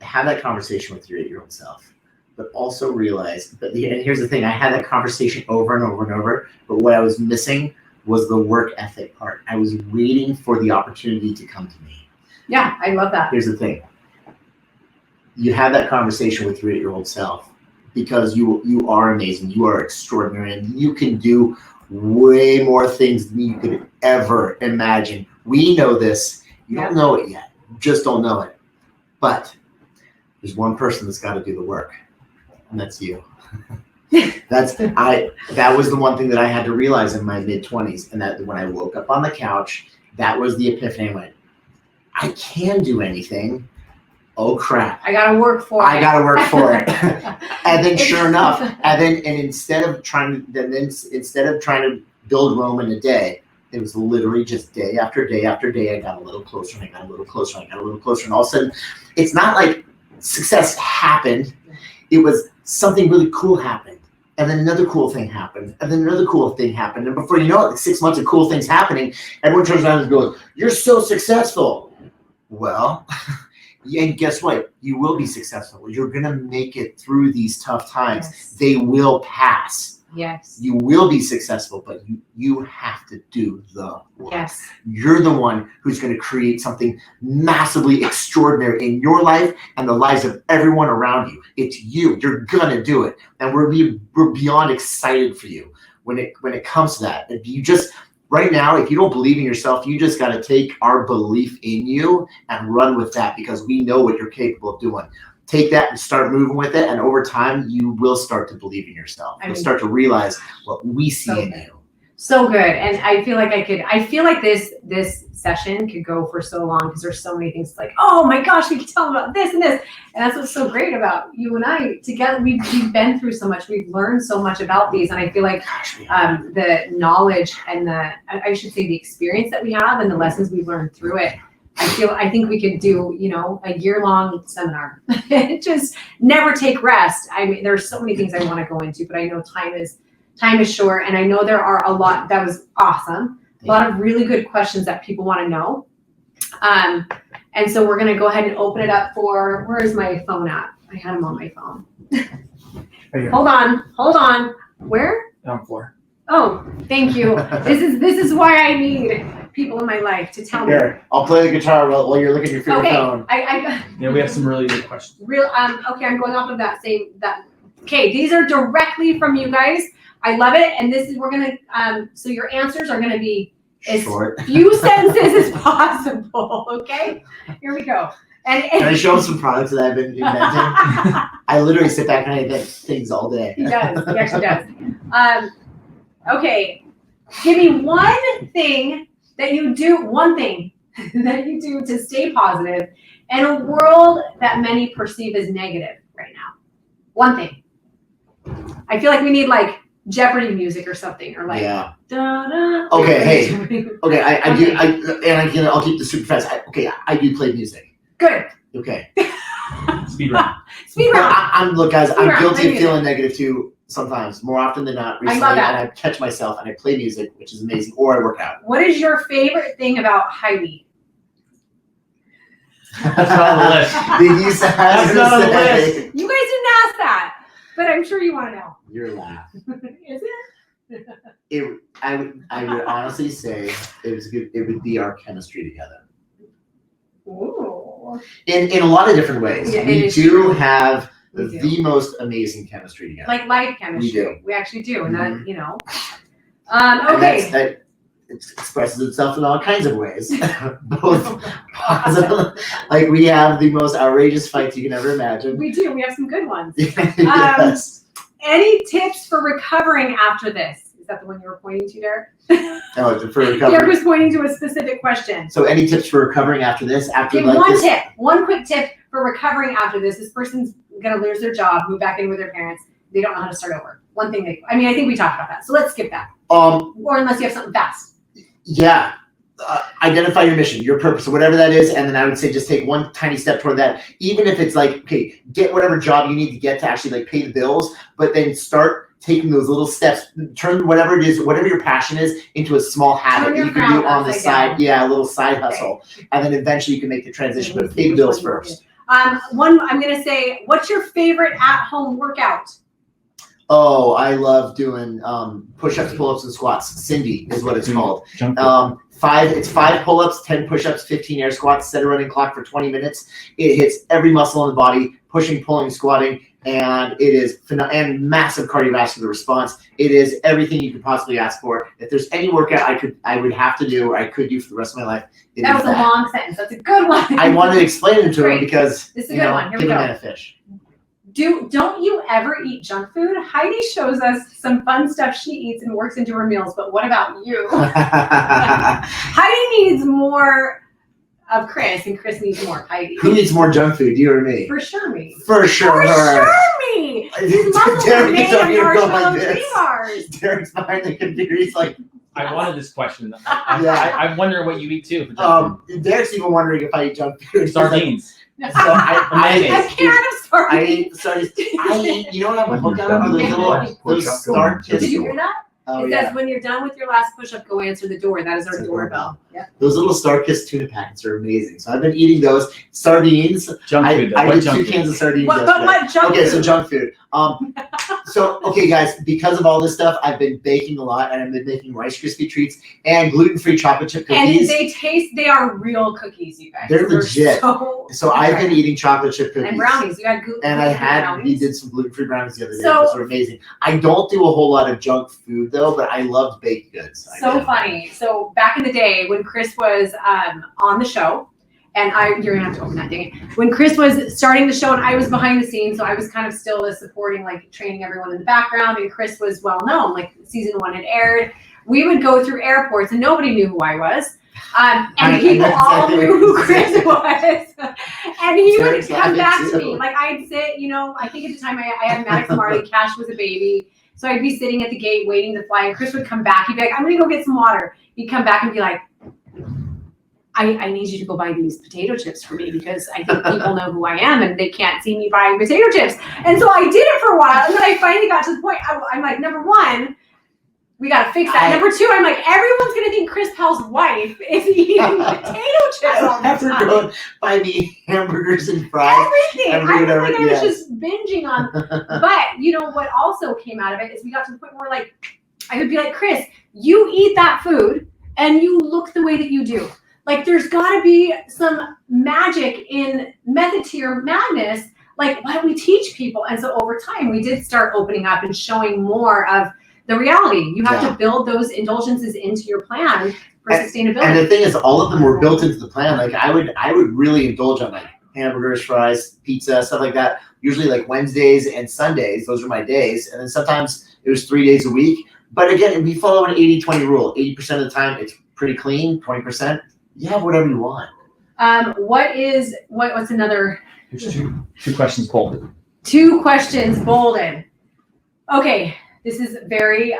Have that conversation with your 8-year-old self, but also realize that and here's the thing, I had that conversation over and over and over, but what I was missing was the work ethic part. I was waiting for the opportunity to come to me. Yeah, I love that. Here's the thing. You have that conversation with your 8-year-old self because you are amazing, you are extraordinary, and you can do way more things than you could ever imagine. We know this. You don't know it yet. You just don't know it. But there's one person that's got to do the work, and that's you. That was the one thing that I had to realize in my mid-20s, and that when I woke up on the couch, that was the epiphany. I went, I can do anything. Oh crap! I gotta work for it. And then, sure enough, instead of trying to build Rome in a day, it was literally just day after day after day. I got a little closer, and I got a little closer, and I got a little closer, and all of a sudden, it's not like success happened. It was something really cool happened, and then another cool thing happened, and then another cool thing happened, and before you know it, 6 months of cool things happening, everyone turns around and goes, "You're so successful." Well. And guess what? You will be successful. You're going to make it through these tough times. Yes. They will pass. Yes. You will be successful, but you have to do the work. Yes. You're the one who's going to create something massively extraordinary in your life and the lives of everyone around you. It's you. You're going to do it. And we're beyond excited for you when it comes to that. If you just... Right now, if you don't believe in yourself, you just got to take our belief in you and run with that because we know what you're capable of doing. Take that and start moving with it. And over time, you will start to believe in yourself. You'll start to realize what we see in you. So good. And I feel like this session could go for so long because there's so many things like, oh my gosh, we could tell them about this and this. And that's what's so great about you and I together. We've been through so much. We've learned so much about these. And I feel like the knowledge and I should say the experience that we have and the lessons we've learned through it, I think we could do, a year-long seminar. Just never take rest. I mean, there's so many things I want to go into, but I know time is short, and I know there are a lot. That was awesome. A lot of really good questions that people want to know. And so we're going to go ahead and open it up for, where is my phone at? I had them on my phone. Right here. Hold on. Where? On the floor. Oh, thank you. This is why I need people in my life to tell me. Here, I'll play the guitar while you're looking at your favorite Okay, phone. Yeah, we have some really good questions. Okay, I'm going off of that. Okay, these are directly from you guys. I love it, and we're gonna. So your answers are gonna be as Short. few sentences as possible. Okay, here we go. Can I show them some products that I've been inventing? I literally sit back and I invent things all day. He does. He actually does. Okay, give me one thing that you do. One thing that you do to stay positive in a world that many perceive as negative right now. One thing. I feel like we need like Jeopardy music or something, or like Yeah. da-da. Okay, hey. Okay, I'll keep this super fast. I do play music. Good. Okay. Speed run. Speed round. Look, guys, I'm Speed guilty round. of feeling negative too sometimes, more often than not. Recently, love that. and I catch myself and I play music, which is amazing, or I work out. What is your favorite thing about Heidi? That's not on the list. That's not on the list. You guys didn't ask that, but I'm sure you want to know. Your laugh. Is it? I would honestly say it would be our chemistry together. Ooh. In a lot of different ways. Yeah, we do have the most amazing chemistry together. Like life chemistry. We do. We actually do, and Mhm. that, you know. And Okay. that expresses itself in all kinds of ways. Both positive. Like we have the most outrageous fights you can ever imagine. We do. We have some good ones. Yes. Any tips for recovering after this? Is that the one you were pointing to there? Oh, for Derek recovery. was pointing to a specific question. So any tips for recovering after this? After Okay, like one this? tip. One quick tip for recovering after this. This person's gonna lose their job, move back in with their parents. They don't know how to start over. One thing I think we talked about that. So let's skip that. Or unless you have something fast. Yeah. Identify your mission, your purpose, or whatever that is, and then I would say just take one tiny step toward that. Even if it's like, okay, get whatever job you need to get to actually like pay the bills, but then start taking those little steps. Turn whatever it is, whatever your passion is, into a small habit your you can crown do on the upside side. down. Yeah, a little side hustle, and then eventually you can make the transition. But pay the bills first. One, I'm gonna say, what's your favorite at-home workout? Oh, I love doing push-ups, pull-ups, and squats. Cindy is what it's called. Jump. It's 5 pull-ups, 10 push-ups, 15 air squats. Set a running clock for 20 minutes. It hits every muscle in the body, pushing, pulling, squatting, and it is and massive cardiovascular response. It is everything you could possibly ask for. If there's any workout I would have to do or I could do for the rest of my life, That was a long sentence. That's a good one. I wanted to explain it to him Great. because This is a good one. Here we give a go. man a fish. Don't you ever eat junk food? Heidi shows us some fun stuff she eats and works into her meals, but what about you? Heidi needs more of Chris, and Chris needs more of Heidi. Who needs more junk food, you or me? For sure me. For sure. For sure me. These muscles are Derek's made over of here going marshmallow like this. tree bars. Derek's behind the computer. He's like, I wanted this question. Yeah. I wonder what you eat too. For junk Derek's even wondering if I eat junk food. food. He's like, Sardines. So I A can of sardines. eat sardines. You know what I'm hooked on? Are those Star Did Kiss. you hear that? Oh It yeah. says when you're done with your last push-up, go answer the door. That is our It's a doorbell. Yep. Those little Star Kiss tuna packets are amazing. So I've been eating those sardines. Junk I food. Though. What did junk 2 food? cans of sardines. But yesterday. what junk Okay, food? so junk food. So okay, guys, because of all this stuff, I've been baking a lot, and I've been making Rice Krispie treats and gluten-free chocolate chip And cookies. they are real cookies, you guys. They're legit. So I've been Okay. eating chocolate chip cookies. And brownies. You had gluten. And I had we brownies. did some gluten-free brownies the other day. So- Those were amazing. I don't do a whole lot of junk food though, but I loved baked goods. I So did. funny. So back in the day when Chris was on the show, and you're gonna have to open that thing. When Chris was starting the show and I was behind the scenes, so I was kind of still the supporting, like training everyone in the background, and Chris was well known, like season 1 had aired. We would go through airports and nobody knew who I was. And I people know all exactly knew who what Chris you're was. And he would Derek's come laughing back to too. me. Like I'd sit, I think at the time I had Maddox Marley, Cash was a baby. So I'd be sitting at the gate waiting to fly, and Chris would come back. He'd be like, I'm gonna go get some water. He'd come back and be like, I need you to go buy these potato chips for me because I think people know who I am and they can't see me buying potato chips. And so I did it for a while, and then I finally got to the point, I'm like, number one, We got to fix that. Number 2, I'm like, everyone's going to think Chris Powell's wife is eating potato chips all the After time. going by me hamburgers and fries. Everything. I was like, I yes. was just binging on. But you know what also came out of it is we got to the point where like, I would be like, Chris, you eat that food and you look the way that you do. Like there's got to be some magic in method to your madness. Like, why don't we teach people? And so over time, we did start opening up and showing more of the reality. You have to build those indulgences into your plan for sustainability. And the thing is, all of them were built into the plan. Like I would really indulge on like hamburgers, fries, pizza, stuff like that. Usually like Wednesdays and Sundays, those are my days. And then sometimes it was 3 days a week. But again, we follow an 80-20 rule. 80% of the time, it's pretty clean. 20%, you have whatever you want. What's another? There's two questions bolded. 2 questions bolded. Okay, this is very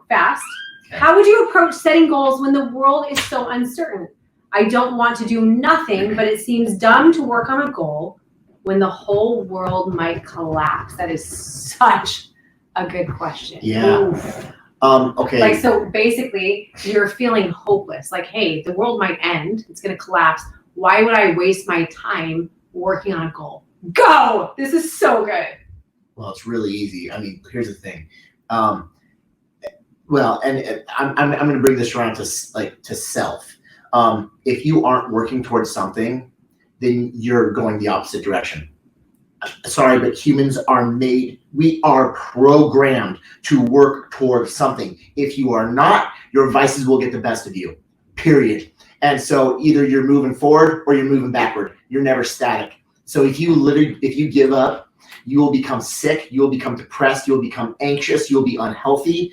fast. Okay. How would you approach setting goals when the world is so uncertain? I don't want to do nothing, but it seems dumb to work on a goal when the whole world might collapse. That is such a good question. Yeah. Oof. Okay. Like, so basically you're feeling hopeless. Like, hey, the world might end. It's going to collapse. Why would I waste my time working on a goal? Go! This is so good. Well, it's really easy. I mean, here's the thing. Well, and I'm going to bring this around to self. If you aren't working towards something, then you're going the opposite direction. Sorry, but humans we are programmed to work towards something. If you are not, your vices will get the best of you, period. And so either you're moving forward or you're moving backward. You're never static. So if you give up, you will become sick, you will become depressed, you'll become anxious, you'll be unhealthy,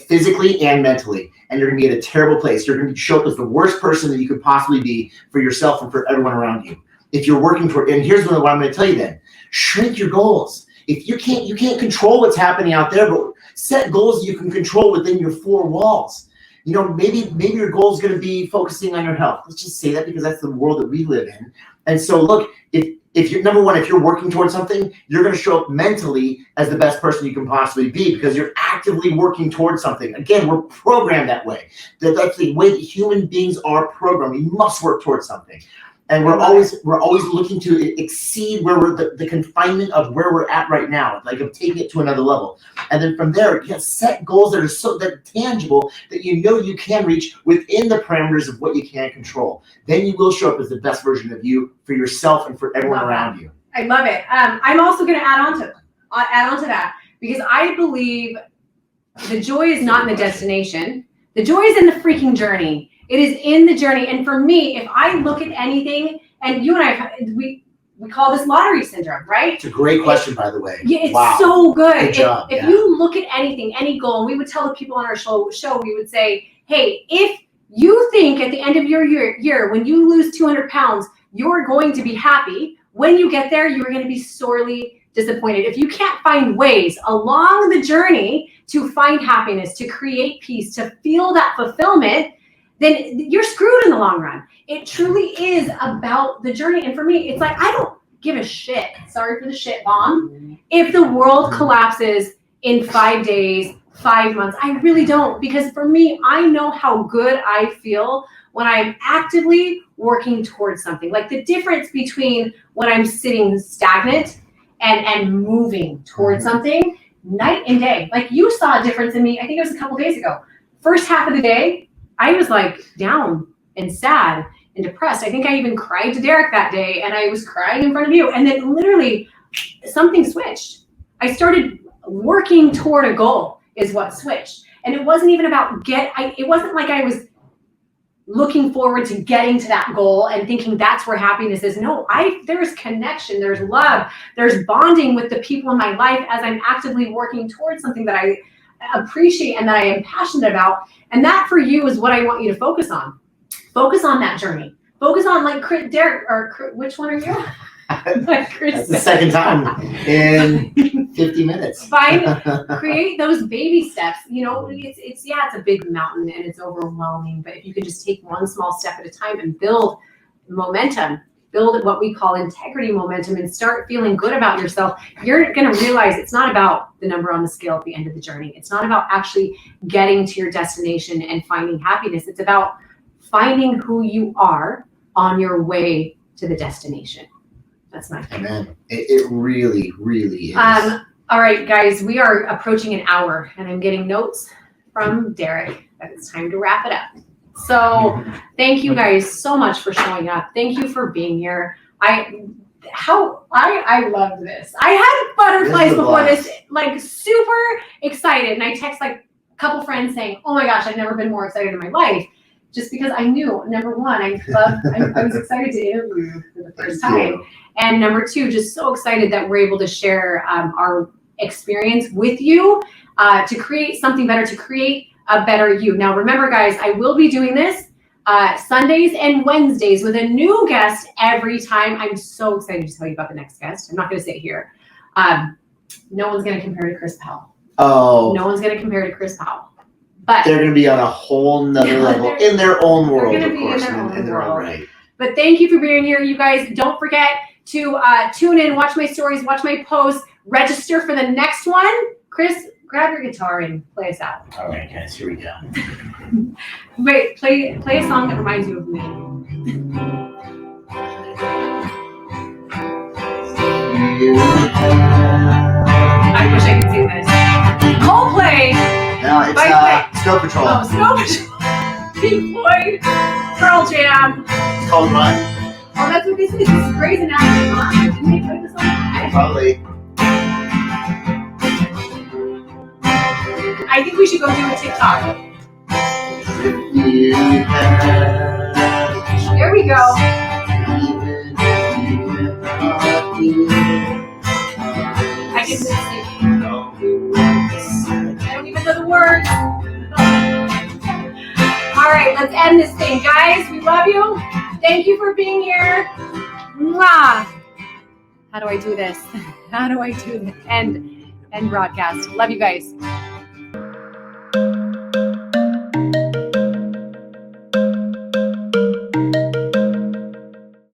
physically and mentally. And you're gonna be in a terrible place. You're gonna show up as the worst person that you could possibly be for yourself and for everyone around you. If you're working toward, and here's what I'm gonna tell you then, shrink your goals. If you can't control what's happening out there, but set goals that you can control within your 4 walls. You know, maybe your goal is going to be focusing on your health. Let's just say that because that's the world that we live in. And so look, if you're number one, if you're working towards something, you're going to show up mentally as the best person you can possibly be because you're actively working towards something. Again, we're programmed that way. That's the way that human beings are programmed. We must work towards something. And we're always looking to exceed where we're the confinement of where we're at right now, like of taking it to another level. And then from there, set goals that are tangible that you know you can reach within the parameters of what you can control. Then you will show up as the best version of you for yourself and for everyone around you. I love it. I'm also going to add on to that because I believe the joy is not in the destination. The joy is in the freaking journey. It is in the journey. And for me, if I look at anything, and you and I, we call this lottery syndrome, right? It's a great question, by the way. Yeah, it's so good. Good job. If you look at anything, any goal, and we would tell the people on our show, we would say, hey, if you think at the end of your year, when you lose 200 pounds, you're going to be happy. When you get there, you're going to be sorely disappointed. If you can't find ways along the journey to find happiness, to create peace, to feel that fulfillment, then you're screwed in the long run. It truly is about the journey. And for me, it's like, I don't give a shit. Sorry for the shit bomb. If the world collapses in 5 days, 5 months, I really don't. Because for me, I know how good I feel when I'm actively working towards something. Like the difference between when I'm sitting stagnant and moving towards something, night and day. Like you saw a difference in me, I think it was a couple days ago. First half of the day, I was like down and sad and depressed. I think I even cried to Derek that day and I was crying in front of you. And then literally something switched. I started working toward a goal is what switched. And it wasn't even about it wasn't like I was looking forward to getting to that goal and thinking that's where happiness is. No, there's connection, there's love, there's bonding with the people in my life as I'm actively working towards something that I appreciate and that I am passionate about. And that for you is what I want you to focus on. Focus on that journey. Focus on like Derek, or which one are you? That's the second time in 50 minutes. Create those baby steps. You know, it's a big mountain and it's overwhelming, but if you can just take one small step at a time and build momentum, build what we call integrity momentum and start feeling good about yourself, you're going to realize it's not about the number on the scale at the end of the journey. It's not about actually getting to your destination and finding happiness. It's about finding who you are on your way to the destination. That's my opinion. Amen. It really, really is. All right, guys, we are approaching an hour, and I'm getting notes from Derek that it's time to wrap it up. So thank you guys so much for showing up. Thank you for being here. I loved this. I had butterflies before this, like super excited. And I text like a couple friends saying, oh my gosh, I've never been more excited in my life. Just because I knew, number one, I was excited to interview you for the first time. And number two, just so excited that we're able to share our experience with you to create something better, to create a better you. Now, remember, guys, I will be doing this Sundays and Wednesdays with a new guest every time. I'm so excited to tell you about the next guest. I'm not going to say it here. No one's going to compare to Chris Powell. Oh. No one's going to compare to Chris Powell. But they're going to be on a whole nother level in their own world, of course, in their own right. But thank you for being here, you guys. Don't forget to tune in, watch my stories, watch my posts, register for the next one. Chris, grab your guitar and play us out. All right, guys, here we go. Wait, play a song that reminds you of me. I wish I could sing this. Coldplay. No, it's Snow Patrol. Oh, Snow Patrol. Pink Floyd. Pearl Jam. It's called Run. Oh, that's what this is. This is Grey's Anatomy. Huh? Didn't they play this song? Probably. I think we should go do a TikTok. There we go. I can sing. I don't even know the words. All right, let's end this thing, guys. We love you. Thank you for being here. Mwah. How do I do this? How do I do this? End broadcast. Love you guys.